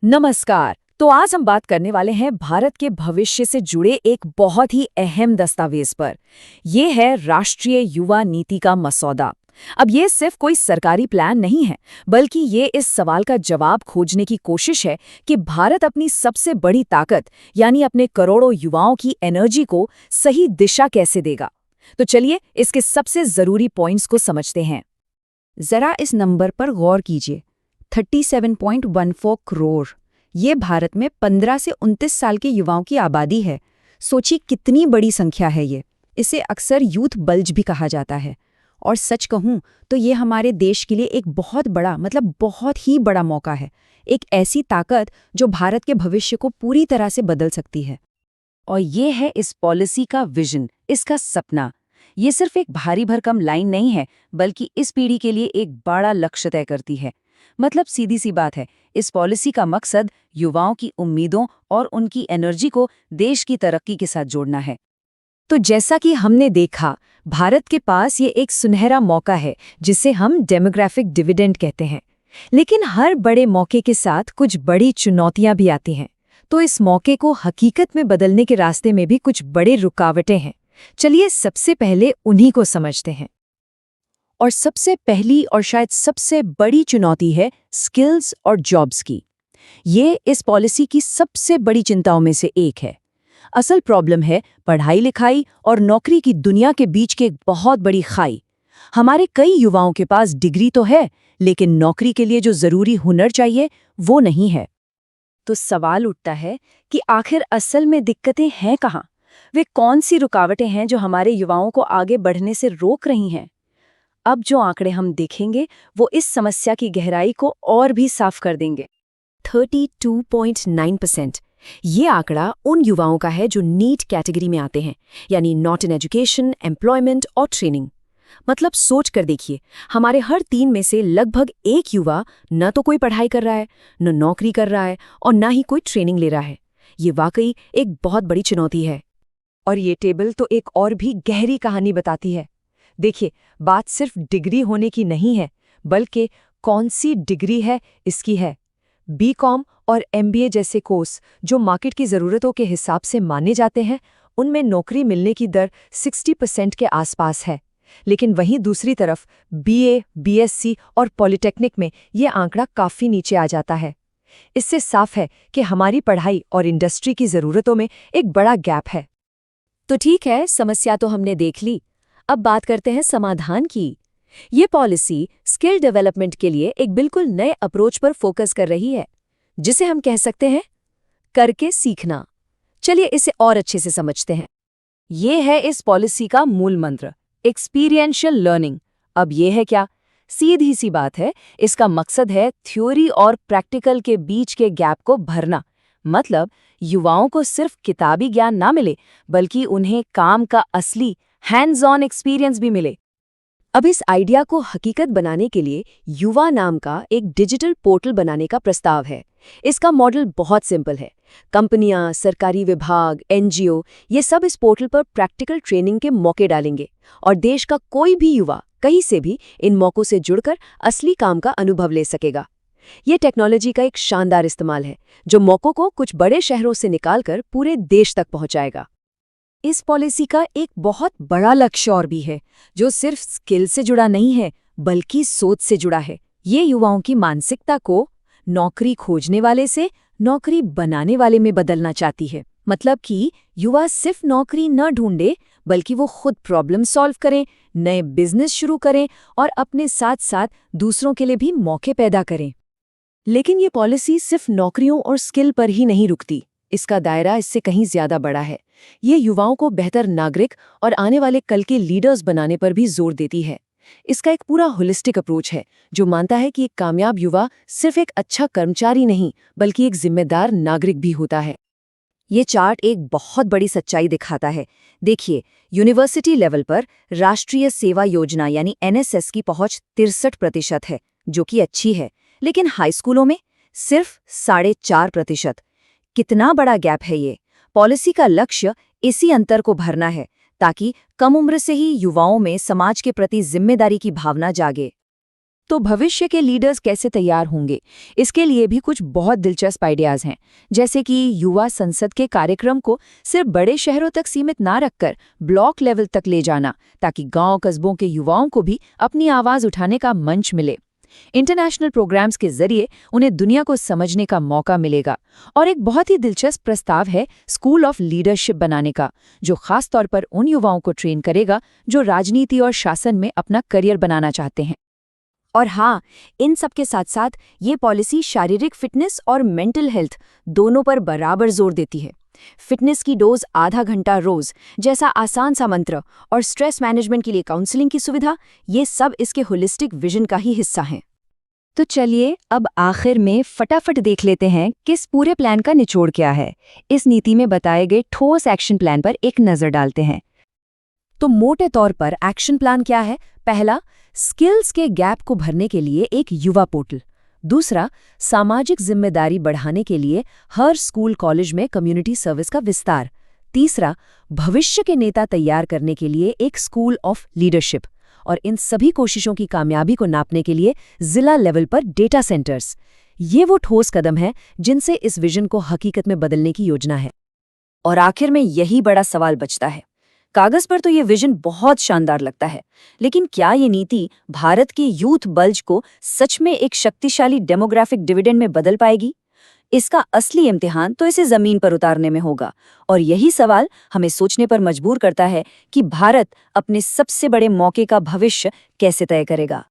नमस्कार। तो आज हम बात करने वाले हैं भारत के भविष्य से जुड़े एक बहुत ही अहम दस्तावेज पर। ये है राष्ट्रीय युवा नीति का मसौदा। अब ये सिर्फ कोई सरकारी प्लान नहीं है, बल्कि ये इस सवाल का जवाब खोजने की कोशिश है कि भारत अपनी सबसे बड़ी ताकत यानी अपने करोड़ों युवाओं की एनर्जी को सही दिशा कैसे देगा। तो चलिए इसके सबसे जरूरी पॉइंट्स को समझते हैं। जरा इस नंबर पर गौर कीजिए। 37.14 करोड़। ये भारत में 15 से 29 साल के युवाओं की आबादी है। सोचिए कितनी बड़ी संख्या है ये। इसे अक्सर यूथ बल्ज भी कहा जाता है। और सच कहूं तो ये हमारे देश के लिए एक बहुत बड़ा बहुत ही बड़ा मौका है। एक ऐसी ताकत जो भारत के भविष्य को पूरी तरह से बदल सकती है। और ये है इस पॉलिसी का विजन, इसका सपना। ये सिर्फ एक भारी भरकम लाइन नहीं है, बल्कि इस पीढ़ी के लिए एक बड़ा लक्ष्य तय करती है। मतलब सीधी सी बात है, इस पॉलिसी का मकसद युवाओं की उम्मीदों और उनकी एनर्जी को देश की तरक्की के साथ जोड़ना है। तो जैसा कि हमने देखा, भारत के पास ये एक सुनहरा मौका है जिसे हम डेमोग्राफिक डिविडेंड कहते हैं। लेकिन हर बड़े मौके के साथ कुछ बड़ी चुनौतियां भी आती हैं। तो इस मौके को हकीकत में बदलने के रास्ते में भी कुछ बड़े रुकावटें हैं। चलिए सबसे पहले उन्हीं को समझते हैं। और सबसे पहली और शायद सबसे बड़ी चुनौती है स्किल्स और जॉब्स की। ये इस पॉलिसी की सबसे बड़ी चिंताओं में से एक है। असल प्रॉब्लम है पढ़ाई लिखाई और नौकरी की दुनिया के बीच की एक बहुत बड़ी खाई। हमारे कई युवाओं के पास डिग्री तो है, लेकिन नौकरी के लिए जो जरूरी हुनर चाहिए वो नहीं है। तो सवाल उठता है कि आखिर असल में दिक्कतें हैं कहाँ? वे कौन सी रुकावटें हैं जो हमारे युवाओं को आगे बढ़ने से रोक रही हैं? अब जो आंकड़े हम देखेंगे वो इस समस्या की गहराई को और भी साफ कर देंगे। 32.9%। ये आंकड़ा उन युवाओं का है जो नीट कैटेगरी में आते हैं, यानी नॉट इन एजुकेशन, एम्प्लॉयमेंट और ट्रेनिंग। मतलब सोच कर देखिए, हमारे हर 3 में से लगभग एक युवा न तो कोई पढ़ाई कर रहा है, न नौकरी कर रहा है और न ही कोई ट्रेनिंग ले रहा है। ये वाकई एक बहुत बड़ी चुनौती है। और ये टेबल तो एक और भी गहरी कहानी बताती है। देखिए, बात सिर्फ डिग्री होने की नहीं है, बल्कि कौन सी डिग्री है इसकी है। बीकॉम और एमबीए जैसे कोर्स जो मार्केट की ज़रूरतों के हिसाब से माने जाते हैं, उनमें नौकरी मिलने की दर 60% के आसपास है। लेकिन वहीं दूसरी तरफ बीए, बीएससी और पॉलिटेक्निक में ये आंकड़ा काफ़ी नीचे आ जाता है। इससे साफ है कि हमारी पढ़ाई और इंडस्ट्री की ज़रूरतों में एक बड़ा गैप है। तो ठीक है, समस्या तो हमने देख ली। अब बात करते हैं समाधान की। ये पॉलिसी स्किल डेवलपमेंट के लिए एक बिल्कुल नए अप्रोच पर फोकस कर रही है, जिसे हम कह सकते हैं करके सीखना। चलिए इसे और अच्छे से समझते हैं। ये है इस पॉलिसी का मूल मंत्र, एक्सपीरियंशियल लर्निंग। अब ये है क्या? सीधी सी बात है, इसका मकसद है थ्योरी और प्रैक्टिकल के बीच के गैप को भरना। मतलब युवाओं को सिर्फ किताबी ज्ञान ना मिले, बल्कि उन्हें काम का असली हैंड्स ऑन एक्सपीरियंस भी मिले। अब इस आइडिया को हकीकत बनाने के लिए युवा नाम का एक डिजिटल पोर्टल बनाने का प्रस्ताव है। इसका मॉडल बहुत सिंपल है। कंपनियां, सरकारी विभाग, एनजीओ ये सब इस पोर्टल पर प्रैक्टिकल ट्रेनिंग के मौके डालेंगे और देश का कोई भी युवा कहीं से भी इन मौकों से जुड़कर असली काम का अनुभव ले सकेगा। ये टेक्नोलॉजी का एक शानदार इस्तेमाल है जो मौकों को कुछ बड़े शहरों से निकालकर पूरे देश तक पहुंचाएगा। इस पॉलिसी का एक बहुत बड़ा लक्ष्य और भी है, जो सिर्फ स्किल से जुड़ा नहीं है, बल्कि सोच से जुड़ा है। ये युवाओं की मानसिकता को नौकरी खोजने वाले से नौकरी बनाने वाले में बदलना चाहती है। मतलब कि युवा सिर्फ नौकरी न ढूंढे, बल्कि वो खुद प्रॉब्लम सॉल्व करें, नए बिजनेस शुरू करें और अपने साथ साथ दूसरों के लिए भी मौके पैदा करें। लेकिन ये पॉलिसी सिर्फ नौकरियों और स्किल पर ही नहीं रुकती। इसका दायरा इससे कहीं ज्यादा बड़ा है। ये युवाओं को बेहतर नागरिक और आने वाले कल के लीडर्स बनाने पर भी जोर देती है। इसका एक पूरा होलिस्टिक अप्रोच है जो मानता है कि एक कामयाब युवा सिर्फ एक अच्छा कर्मचारी नहीं, बल्कि एक जिम्मेदार नागरिक भी होता है। ये चार्ट एक बहुत बड़ी सच्चाई दिखाता है। देखिए, यूनिवर्सिटी लेवल पर राष्ट्रीय सेवा योजना यानी एनएसएस की पहुंच 63% है, जो कि अच्छी है। लेकिन हाई स्कूलों में सिर्फ 4.5%। कितना बड़ा गैप है ये। पॉलिसी का लक्ष्य इसी अंतर को भरना है, ताकि कम उम्र से ही युवाओं में समाज के प्रति जिम्मेदारी की भावना जागे। तो भविष्य के लीडर्स कैसे तैयार होंगे, इसके लिए भी कुछ बहुत दिलचस्प आइडियाज हैं, जैसे कि युवा संसद के कार्यक्रम को सिर्फ बड़े शहरों तक सीमित ना रखकर ब्लॉक लेवल तक ले जाना, ताकि गांव कस्बों के युवाओं को भी अपनी आवाज उठाने का मंच मिले। इंटरनेशनल प्रोग्राम्स के जरिए उन्हें दुनिया को समझने का मौका मिलेगा। और एक बहुत ही दिलचस्प प्रस्ताव है स्कूल ऑफ लीडरशिप बनाने का, जो खास तौर पर उन युवाओं को ट्रेन करेगा जो राजनीति और शासन में अपना करियर बनाना चाहते हैं। और हाँ, इन सब के साथ साथ ये पॉलिसी शारीरिक फिटनेस और मेंटल हेल्थ दोनों पर बराबर जोर देती है। फिटनेस की डोज आधा घंटा रोज जैसा आसान सा मंत्र और स्ट्रेस मैनेजमेंट के लिए काउंसलिंग की सुविधा, ये सब इसके होलिस्टिक विजन का ही हिस्सा हैं। तो चलिए अब आखिर में फटाफट देख लेते हैं कि इस पूरे प्लान का निचोड़ क्या है। इस नीति में बताए गए ठोस एक्शन प्लान पर एक नजर डालते हैं। तो मोटे तौर पर एक्शन प्लान क्या है? पहला, स्किल्स के गैप को भरने के लिए एक युवा पोर्टल। दूसरा, सामाजिक जिम्मेदारी बढ़ाने के लिए हर स्कूल कॉलेज में कम्युनिटी सर्विस का विस्तार। तीसरा, भविष्य के नेता तैयार करने के लिए एक स्कूल ऑफ लीडरशिप। और इन सभी कोशिशों की कामयाबी को नापने के लिए जिला लेवल पर डेटा सेंटर्स। ये वो ठोस कदम है जिनसे इस विजन को हकीकत में बदलने की योजना है। और आखिर में यही बड़ा सवाल बचता है। कागज पर तो ये विजन बहुत शानदार लगता है, लेकिन क्या ये नीति भारत की यूथ बल्ज को सच में एक शक्तिशाली डेमोग्राफिक डिविडेंड में बदल पाएगी? इसका असली इम्तिहान तो इसे जमीन पर उतारने में होगा। और यही सवाल हमें सोचने पर मजबूर करता है कि भारत अपने सबसे बड़े मौके का भविष्य कैसे तय करेगा।